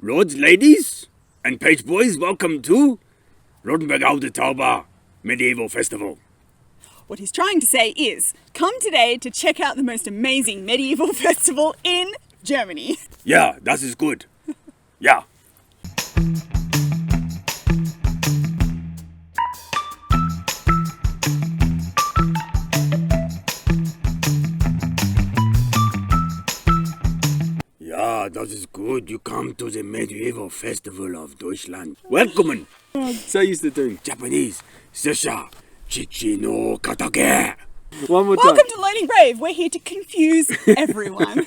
Lords, ladies, and page boys, welcome to Rothenburg auf der Tauber Medieval Festival. What he's trying to say is, come today to check out the most amazing medieval festival in Germany. Yeah, das ist gut. Yeah. Ja, das ist gut. You come to the Medieval Festival of Deutschland. Welcome. So used to doing Japanese. Sasha, Chichi no Katake. One more time. Welcome to Learning Brave. We're here to confuse everyone.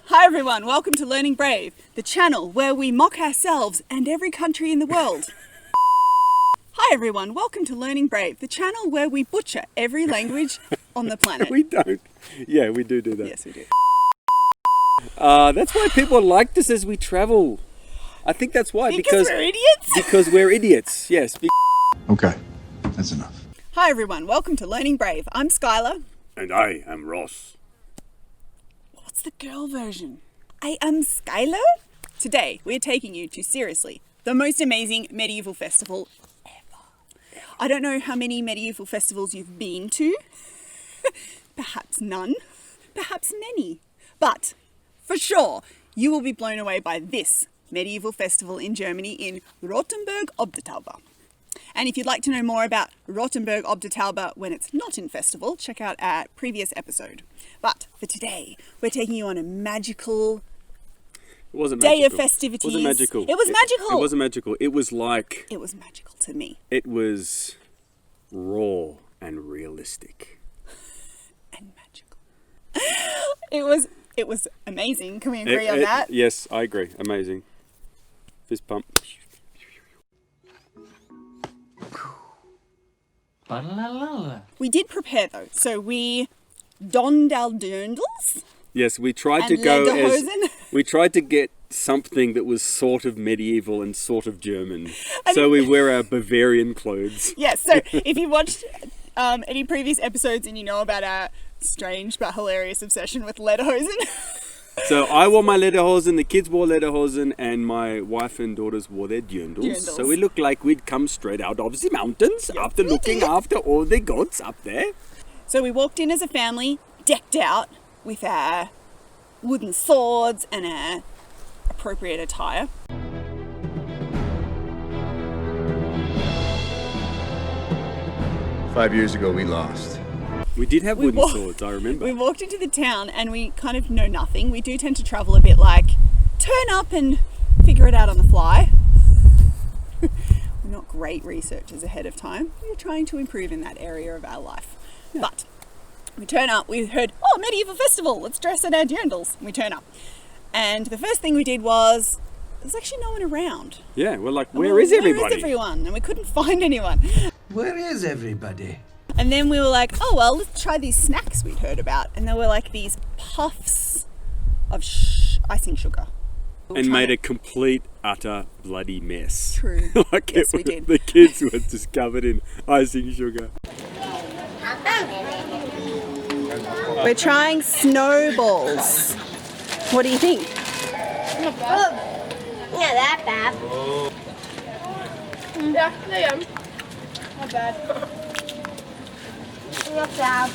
Hi everyone, welcome to Learning Brave, the channel where we mock ourselves and every country in the world. Hi everyone, welcome to Learning Brave, the channel where we butcher every language on the planet. We don't. Yeah, we do that. Yes, we do. That's why people like us as we travel. I think that's why. Because we're idiots? Because we're idiots, yes. Okay, that's enough. Hi everyone, welcome to Learning Brave. I'm Skylar. And I am Ross. What's the girl version? I am Skylar. Today, we're taking you to, seriously, the most amazing medieval festival ever. I don't know how many medieval festivals you've been to. Perhaps none. Perhaps many. But, for sure, you will be blown away by this medieval festival in Germany in Rothenburg ob der Tauber. And if you'd like to know more about Rothenburg ob der Tauber when it's not in festival, check out our previous episode. But for today, we're taking you on a magical day of festivities. It wasn't magical. It was magical. It wasn't magical. It was like... It was magical to me. It was raw and realistic. And magical. It was amazing. Can we agree on that? Yes, I agree. Amazing. Fist pump. We did prepare though, so we donned our dirndls. Yes, we tried and to go as lederhosen. we tried to get something that was sort of medieval and sort of German. So we wear our Bavarian clothes. Yes, so if you watched any previous episodes and you know about our strange but hilarious obsession with lederhosen. So I wore my lederhosen, the kids wore lederhosen, and my wife and daughters wore their dirndls. So we looked like we'd come straight out of the mountains after looking after all the goats up there. So we walked in as a family, decked out with our wooden swords and our appropriate attire. Five years ago, we lost. We did have wooden swords, I remember. We walked into the town and we kind of know nothing. We do tend to travel a bit like, turn up and figure it out on the fly. We're not great researchers ahead of time. We're trying to improve in that area of our life. Yeah. But we turn up, we heard, oh, medieval festival, let's dress in our dirndls. We turn up. And the first thing we did was, there's actually no one around. Yeah, we're like, where is everybody? Where is everyone? And we couldn't find anyone. Where is everybody? And then we were like, oh, well, let's try these snacks we'd heard about. And they were like these puffs of icing sugar. And made a complete, utter, bloody mess. True. Like yes, we did. The kids were just covered in icing sugar. We're trying snowballs. What do you think? Not that bad. Yeah, they're yum. Not bad. Not bad.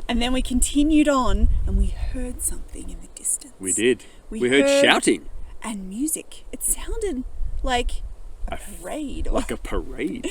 And then we continued on and we heard something in the distance. We did. We heard shouting. And music. It sounded like a parade. Like a parade.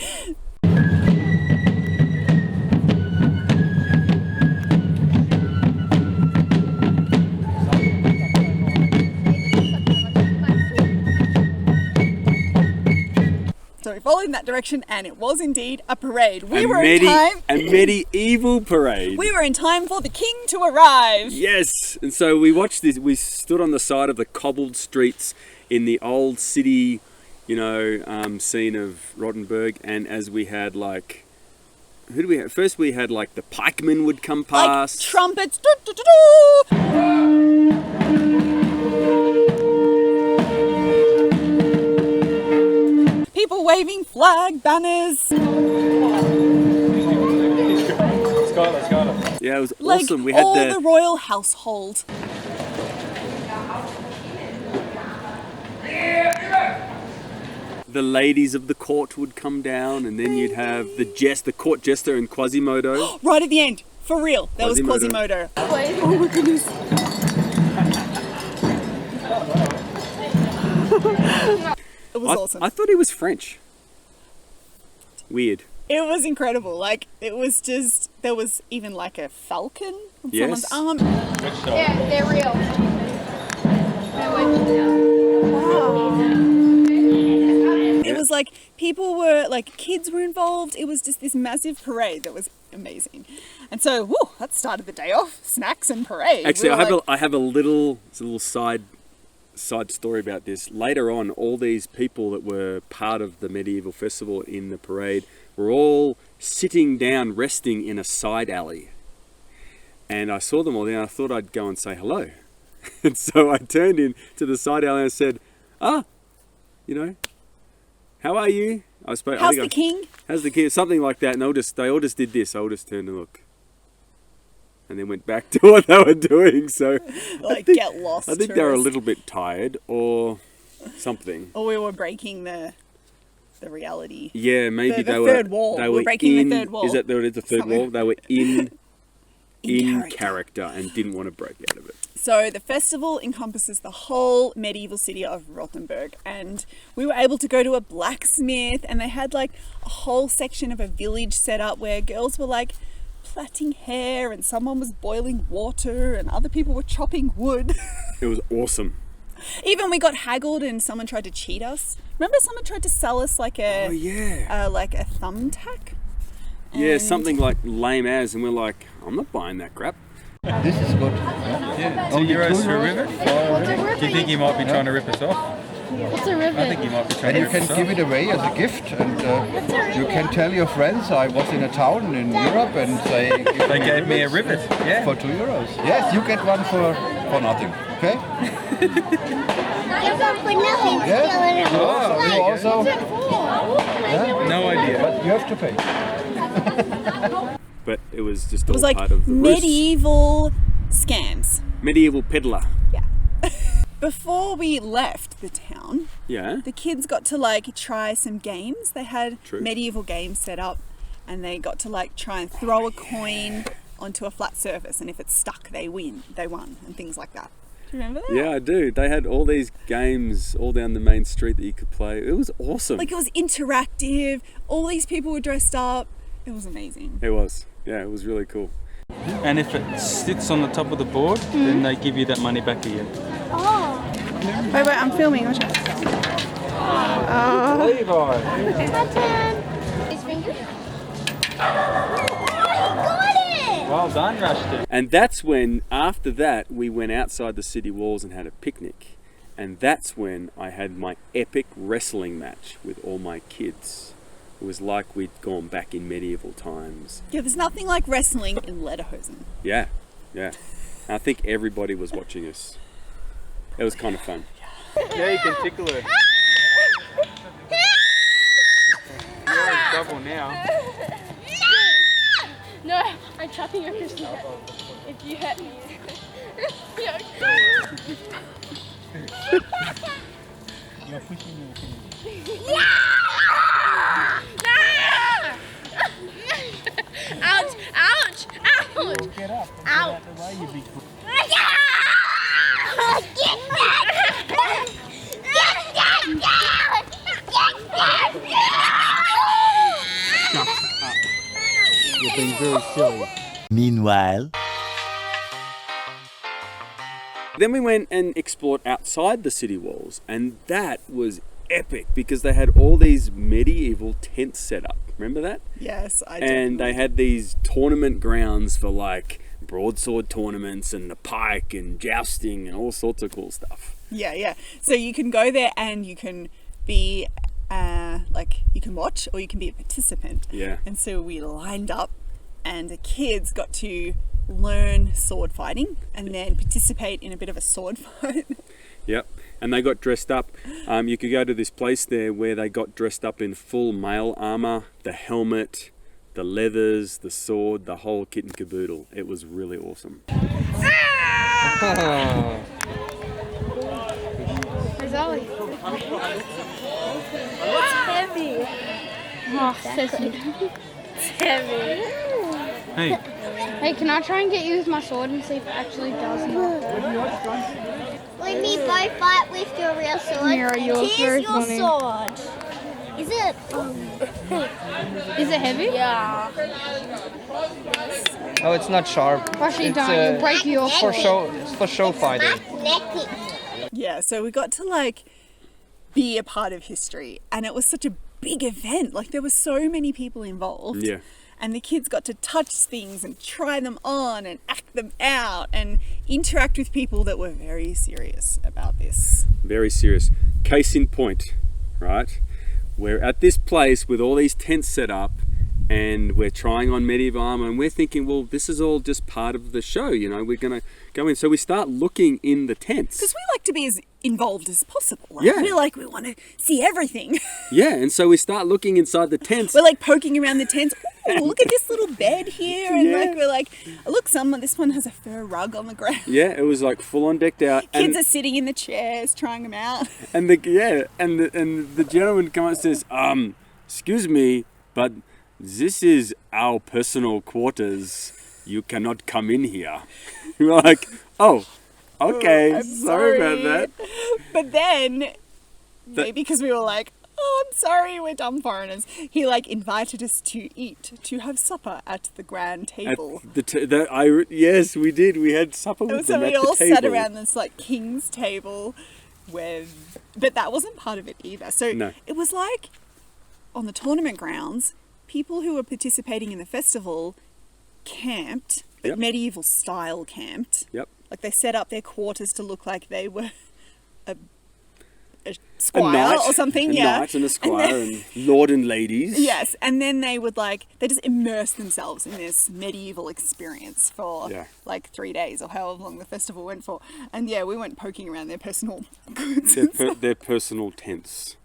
So we followed in that direction and it was indeed a parade. We were in time. A medieval parade. We were in time for the king to arrive. Yes. And so we watched this. We stood on the side of the cobbled streets in the old city, scene of Rothenburg. And as we had like, who do we have? First we had like the pikemen would come past. Like trumpets. Doo, doo, doo, doo. People waving flag banners. Yeah, it was awesome. We had all the royal household. the ladies of the court would come down, and then you'd have the court jester and Quasimodo. Right at the end, for real, that was Quasimodo. Oh my goodness. It was awesome. I thought he was French. Weird. It was incredible. Like, it was just, there was even like a falcon on Yes. someone's arm. Yeah, they're real. It was like people were, like kids were involved. It was just this massive parade that was amazing. And so, whew, that started the day off. Snacks and parade. Actually, We were I have a little side story about this. Later on, all these people that were part of the medieval festival in the parade were all sitting down, resting in a side alley. And I saw them all there, and I thought I'd go and say hello. And so I turned in to the side alley and I said, you know, how are you? how's the king? How's the king? Something like that. And they all just did this. I all just turned and looked. And then went back to what they were doing. So Like, get lost. I think they were a little bit tired or something. Or we were breaking the reality. Yeah, maybe The they were. third wall. They We're were breaking the in, third wall. Is that the third Something. wall? They were in In character and didn't want to break out of it. So the festival encompasses the whole medieval city of Rothenburg, and we were able to go to a blacksmith, and they had like a whole section of a village set up where girls were like plaiting hair, and someone was boiling water, and other people were chopping wood. It was awesome. Even we got haggled, and someone tried to cheat us. Remember, someone tried to sell us like Oh yeah. like a thumbtack. Yeah, And- something like lame as, and we're like, I'm not buying that crap. This is good. Yeah, Only €2 2 for a euros? ribbon? Do you think he might be trying to rip us off? What's a I ribbon? think he might be trying And to you rip can us give off. it away as a gift, and you can tell your friends I was in a town in Europe, and They gave me a ribbon, yeah. for 2 euros. Yes, you get one for nothing. Okay? You're going for nothing. Yes. Oh, You there you also, go. No idea. but you have to pay. But it was just It all was like part of the ruse. medieval scams. Medieval peddler. Before we left the town, Yeah. the kids got to like try some games. They had True. medieval games set up, and they got to like try and throw a coin onto a flat surface, and if it's stuck, they won, and things like that. Do you remember that? Yeah, I do. They had all these games all down the main street that you could play. It was awesome. Like, it was interactive. All these people were dressed up. It was amazing. It was. Yeah, it was really cool. And if it sits on the top of the board, then they give you that money back again. Wait, I'm filming. Levi! His finger. Got it! Well done, Rushton. And that's when, after that, we went outside the city walls and had a picnic. And that's when I had my epic wrestling match with all my kids. It was like we'd gone back in medieval times. Yeah, there's nothing like wrestling in lederhosen. Yeah, yeah. I think everybody was watching us. It was kind of fun. Yeah, you can tickle her. You're in trouble now. No, I'm trapping your crystal. If you hurt me. Yeah. You're pushing your Ouch! Ouch! Ouch! Get up. Ow. Get out the way, you big foot. You're being very silly. Meanwhile, Then we went and explored outside the city walls, and that was epic because they had all these medieval tents set up. Remember that? Yes, I And they had these tournament grounds for like broadsword tournaments and the pike and jousting and all sorts of cool stuff. Yeah. So you can go there and you can be you can watch or you can be a participant. Yeah. And so we lined up, and the kids got to learn sword fighting and then participate in a bit of a sword fight. Yep. And they got dressed up. You could go to this place there where they got dressed up in full mail armor, the helmet, the leathers, the sword, the whole kit and caboodle. It was really awesome. Where's Ollie? It's heavy. Oh, so cute. It's heavy. Hey, Hey, can I try and get you with my sword and see if it actually does not hurt? We need both fight with your real sword. Mira, you're Here's very your funny. sword. Is it? Is it heavy? Yeah. Oh, it's not sharp. Actually, It's, don't. You'll break your for sword. show. It's for show fighting. Magnetic. Yeah, so we got to like be a part of history, and it was such a big event. Like there were so many people involved. Yeah. And the kids got to touch things and try them on and act them out and interact with people that were very serious about this. Very serious. Case in point, right? We're at this place with all these tents set up, and we're trying on medieval armor, and we're thinking, well, this is all just part of the show, you know, we're going to go in. So we start looking in the tents. Because we like to be as involved as possible. Like, Yeah. we want to see everything. Yeah, and so we start looking inside the tents. We're like poking around the tents. Ooh, look at this little bed here. And Yeah. like we're like, look, this one has a fur rug on the ground. Yeah, it was like full on decked out. Kids are sitting in the chairs trying them out. And the gentleman comes and says, excuse me, but this is our personal quarters. You cannot come in here. We're like, oh, okay, I'm sorry about that. But then, maybe because we were like, oh, I'm sorry, we're dumb foreigners. He like invited us to eat, to have supper at the grand table. Yes, we did. We had supper with So them we at the all table. sat around this like king's table but that wasn't part of it either. So No. it was like on the tournament grounds, people who were participating in the festival camped, but Yep. medieval style camped. Yep. Like they set up their quarters to look like they were a A squire knight, or something. a Yeah. knight and a squire and lord and ladies. Yes, and then they just immerse themselves in this medieval experience for Yeah. like 3 days or however long the festival went for. And yeah, we went poking around their personal goods. Their personal tents.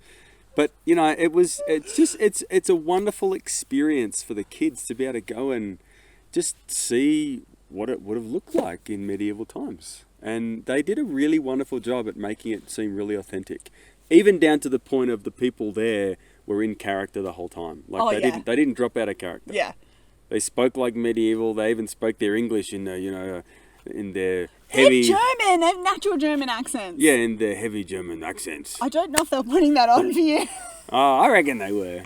But you know, it's a wonderful experience for the kids to be able to go and just see what it would have looked like in medieval times. And they did a really wonderful job at making it seem really authentic, even down to the point of the people there were in character the whole time. Like Oh, yeah. they didn't drop out of character. Yeah. They spoke like medieval. They even spoke their English in their heavy, They're German, they have natural German accents. yeah, in their heavy German accents. I don't know if they're putting that on for you. Oh, I reckon they were.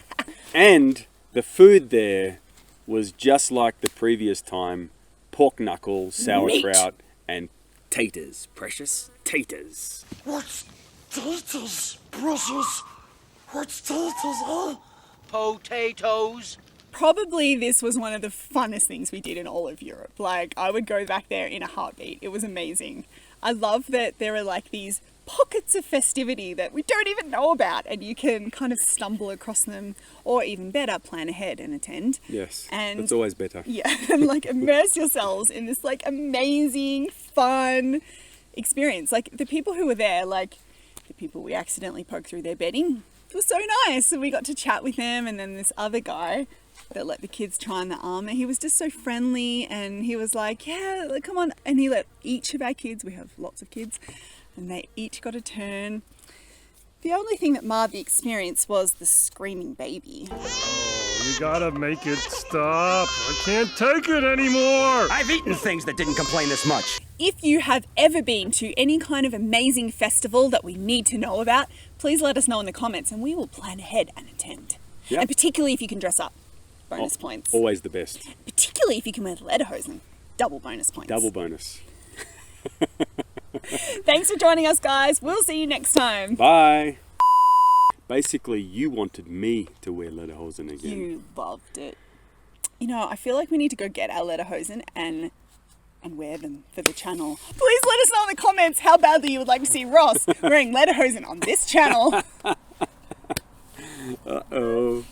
And the food there was just like the previous time: pork knuckles, sauerkraut, and taters. Precious taters. What's taters, precious? What's taters, huh? Potatoes. Probably this was one of the funnest things we did in all of Europe. Like, I would go back there in a heartbeat. It was amazing. I love that there are like these pockets of festivity that we don't even know about, and you can kind of stumble across them, or even better, plan ahead and attend. Yes, And it's always better. yeah, and like immerse yourselves in this like amazing, fun experience. Like the people who were there, like the people we accidentally poked through their bedding, it was so nice. And we got to chat with them, and then this other guy that let the kids try on the armor, he was just so friendly, and he was like, yeah, like, come on. And he let each of our kids, we have lots of kids, and they each got a turn. The only thing that marred the experience was the screaming baby. You gotta make it stop. I can't take it anymore. I've eaten things that didn't complain this much. If you have ever been to any kind of amazing festival that we need to know about, please let us know in the comments and we will plan ahead and attend. Yep. And particularly if you can dress up, bonus points. Always the best. Particularly if you can wear the lederhosen, double bonus points. Double bonus. Thanks for joining us, guys. We'll see you next time. Bye. Basically, you wanted me to wear lederhosen again. You loved it. You know, I feel like we need to go get our lederhosen and wear them for the channel. Please let us know in the comments how badly you would like to see Ross wearing lederhosen on this channel. Uh-oh.